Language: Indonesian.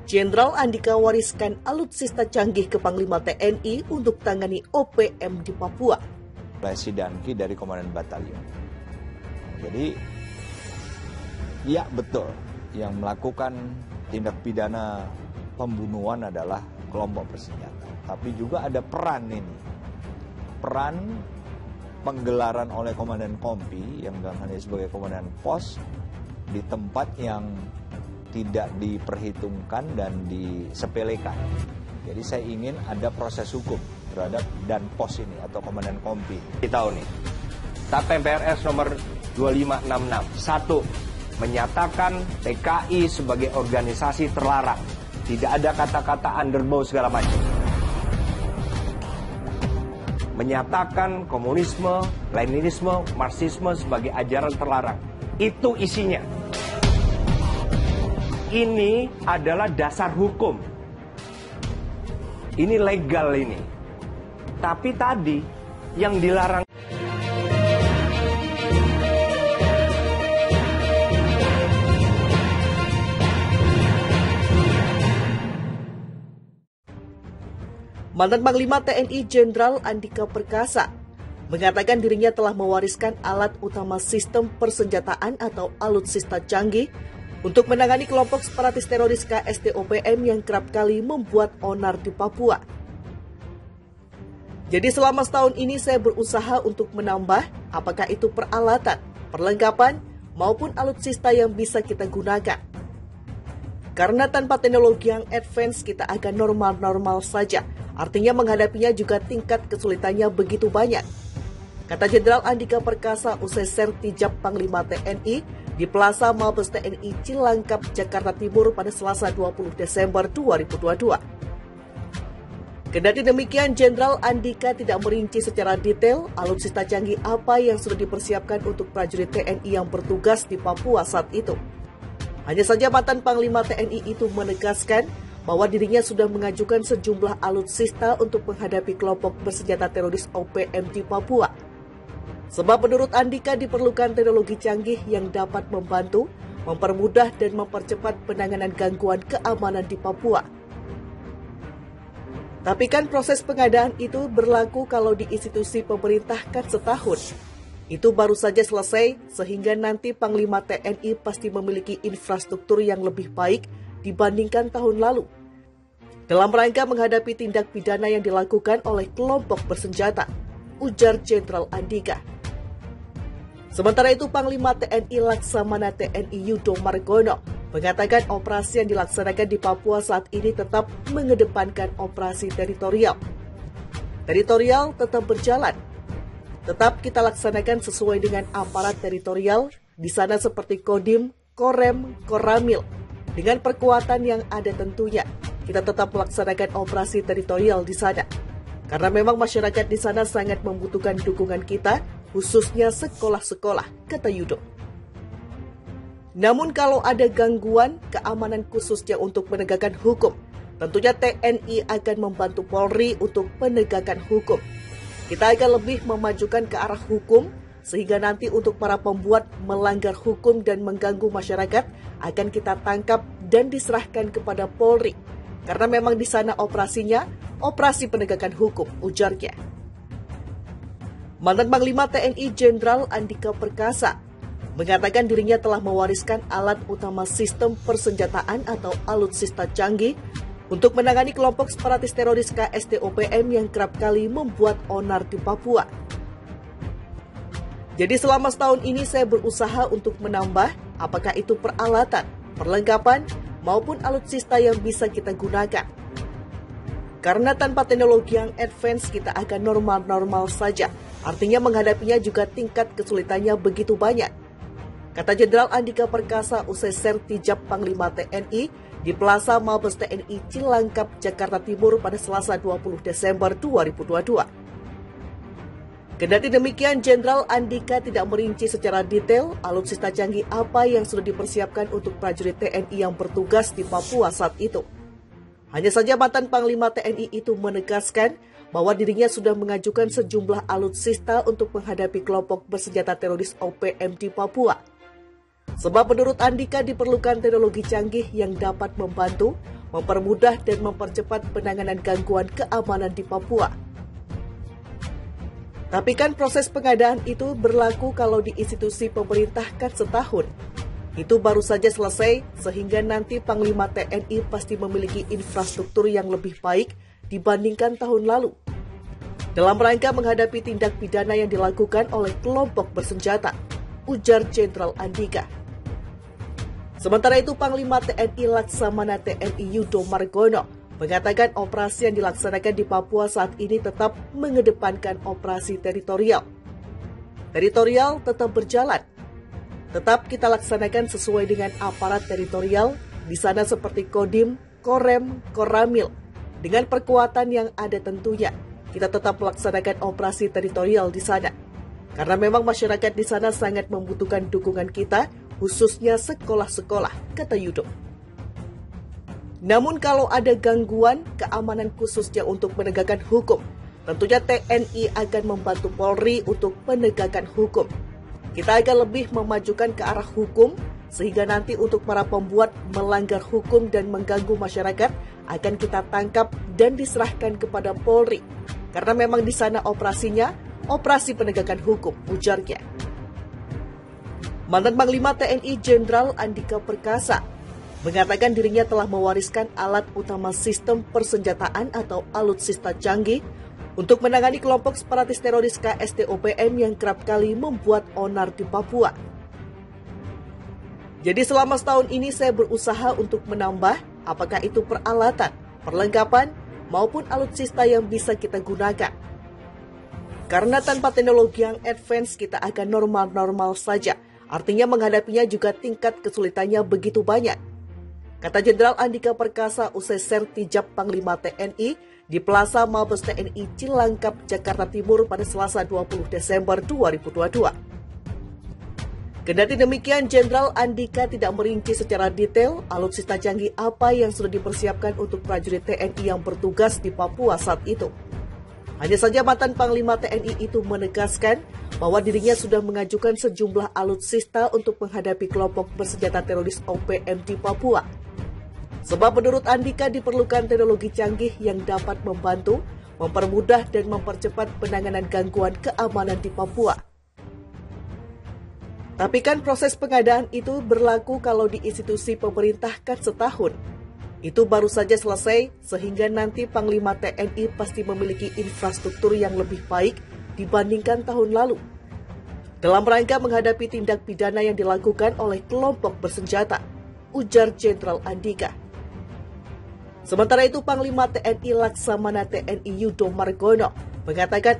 Jenderal Andika wariskan alutsista canggih ke Panglima TNI untuk tangani OPM di Papua. Presidanki dari Komandan Batalion. Jadi, ya betul, yang melakukan tindak pidana pembunuhan adalah kelompok bersenjata. Tapi juga ada peran ini. Peran penggelaran oleh Komandan Kompi yang dalam hal ini sebagai Komandan Pos di tempat yang tidak diperhitungkan dan disepelekan. Jadi saya ingin ada proses hukum terhadap dan pos ini atau Komandan Kompi. Kita tahu nih, TAP MPRS nomor 2566. 1. Menyatakan PKI sebagai organisasi terlarang. Tidak ada kata-kata underbow segala macam. Menyatakan komunisme, leninisme, marxisme sebagai ajaran terlarang. Itu isinya. Ini adalah dasar hukum. Ini legal ini. Tapi tadi yang dilarang. Mantan Panglima TNI Jenderal Andika Perkasa mengatakan dirinya telah mewariskan alat utama sistem persenjataan atau alutsista canggih untuk menangani kelompok separatis teroris KSTOPM yang kerap kali membuat onar di Papua. Jadi selama setahun ini saya berusaha untuk menambah apakah itu peralatan, perlengkapan, maupun alutsista yang bisa kita gunakan. Karena tanpa teknologi yang advance kita akan normal-normal saja, artinya menghadapinya juga tingkat kesulitannya begitu banyak. Kata Jenderal Andika Perkasa usai sertijab Panglima TNI di Plaza Mabes TNI Cilangkap, Jakarta Timur pada Selasa 20 Desember 2022. Kendati demikian, Jenderal Andika tidak merinci secara detail alutsista canggih apa yang sudah dipersiapkan untuk prajurit TNI yang bertugas di Papua saat itu. Hanya saja mantan Panglima TNI itu menegaskan bahwa dirinya sudah mengajukan sejumlah alutsista untuk menghadapi kelompok bersenjata teroris OPM di Papua. Sebab menurut Andika diperlukan teknologi canggih yang dapat membantu, mempermudah dan mempercepat penanganan gangguan keamanan di Papua. Tapi kan proses pengadaan itu berlaku kalau di institusi pemerintah kan setahun. Itu baru saja selesai sehingga nanti Panglima TNI pasti memiliki infrastruktur yang lebih baik dibandingkan tahun lalu. Dalam rangka menghadapi tindak pidana yang dilakukan oleh kelompok bersenjata, ujar Jenderal Andika. Sementara itu, Panglima TNI Laksamana TNI Yudo Margono mengatakan operasi yang dilaksanakan di Papua saat ini tetap mengedepankan operasi teritorial. Teritorial tetap berjalan. Tetap kita laksanakan sesuai dengan aparat teritorial di sana seperti Kodim, Korem, Koramil. Dengan perkuatan yang ada tentunya, kita tetap melaksanakan operasi teritorial di sana. Karena memang masyarakat di sana sangat membutuhkan dukungan kita, khususnya sekolah-sekolah, kata Yudo. Namun kalau ada gangguan keamanan khususnya untuk penegakan hukum, tentunya TNI akan membantu Polri untuk penegakan hukum. Kita akan lebih memajukan ke arah hukum, sehingga nanti untuk para pembuat melanggar hukum dan mengganggu masyarakat akan kita tangkap dan diserahkan kepada Polri. Karena memang di sana operasinya, operasi penegakan hukum, ujarnya. Mantan Panglima TNI Jenderal Andika Perkasa mengatakan dirinya telah mewariskan alat utama sistem persenjataan atau alutsista canggih untuk menangani kelompok separatis teroris KSTOPM yang kerap kali membuat onar di Papua. Jadi selama setahun ini saya berusaha untuk menambah apakah itu peralatan, perlengkapan, maupun alutsista yang bisa kita gunakan. Karena tanpa teknologi yang advance kita akan normal-normal saja, artinya menghadapinya juga tingkat kesulitannya begitu banyak. Kata Jenderal Andika Perkasa usai sertijab Panglima TNI di Plaza Mabes TNI Cilangkap, Jakarta Timur pada Selasa 20 Desember 2022. Kendati demikian, Jenderal Andika tidak merinci secara detail alutsista canggih apa yang sudah dipersiapkan untuk prajurit TNI yang bertugas di Papua saat itu. Hanya saja mantan Panglima TNI itu menegaskan bahwa dirinya sudah mengajukan sejumlah alutsista untuk menghadapi kelompok bersenjata teroris OPM di Papua. Sebab menurut Andika diperlukan teknologi canggih yang dapat membantu, mempermudah dan mempercepat penanganan gangguan keamanan di Papua. Tapi kan proses pengadaan itu berlaku kalau di institusi pemerintah kan setahun. Itu baru saja selesai, sehingga nanti Panglima TNI pasti memiliki infrastruktur yang lebih baik dibandingkan tahun lalu. Dalam rangka menghadapi tindak pidana yang dilakukan oleh kelompok bersenjata, ujar Jenderal Andika. Sementara itu, Panglima TNI Laksamana TNI Yudo Margono mengatakan operasi yang dilaksanakan di Papua saat ini tetap mengedepankan operasi teritorial. Teritorial tetap berjalan. Tetap kita laksanakan sesuai dengan aparat teritorial di sana seperti Kodim, Korem, Koramil. Dengan perkuatan yang ada tentunya, kita tetap melaksanakan operasi teritorial di sana. Karena memang masyarakat di sana sangat membutuhkan dukungan kita, khususnya sekolah-sekolah, kata Yudo. Namun kalau ada gangguan keamanan khususnya untuk menegakkan hukum, tentunya TNI akan membantu Polri untuk penegakan hukum. Kita akan lebih memajukan ke arah hukum, sehingga nanti untuk para pembuat melanggar hukum dan mengganggu masyarakat akan kita tangkap dan diserahkan kepada Polri. Karena memang di sana operasinya, operasi penegakan hukum, ujarnya. Mantan Panglima TNI Jenderal Andika Perkasa mengatakan dirinya telah mewariskan alat utama sistem persenjataan atau alutsista canggih untuk menangani kelompok separatis teroris KSTOPM yang kerap kali membuat onar di Papua. Jadi selama setahun ini saya berusaha untuk menambah, apakah itu peralatan, perlengkapan, maupun alutsista yang bisa kita gunakan. Karena tanpa teknologi yang advance kita akan normal-normal saja, artinya menghadapinya juga tingkat kesulitannya begitu banyak. Kata Jenderal Andika Perkasa usai sertijab Panglima TNI di Plaza Mabes TNI Cilangkap, Jakarta Timur pada Selasa 20 Desember 2022. Kendati demikian, Jenderal Andika tidak merinci secara detail alutsista canggih apa yang sudah dipersiapkan untuk prajurit TNI yang bertugas di Papua saat itu. Hanya saja mantan Panglima TNI itu menegaskan bahwa dirinya sudah mengajukan sejumlah alutsista untuk menghadapi kelompok bersenjata teroris OPM di Papua. Sebab menurut Andika diperlukan teknologi canggih yang dapat membantu, mempermudah dan mempercepat penanganan gangguan keamanan di Papua. Tapi kan proses pengadaan itu berlaku kalau di institusi pemerintah kan setahun. Itu baru saja selesai, sehingga nanti Panglima TNI pasti memiliki infrastruktur yang lebih baik dibandingkan tahun lalu. Dalam rangka menghadapi tindak pidana yang dilakukan oleh kelompok bersenjata, ujar Jenderal Andika. Sementara itu, Panglima TNI Laksamana TNI Yudo Margono mengatakan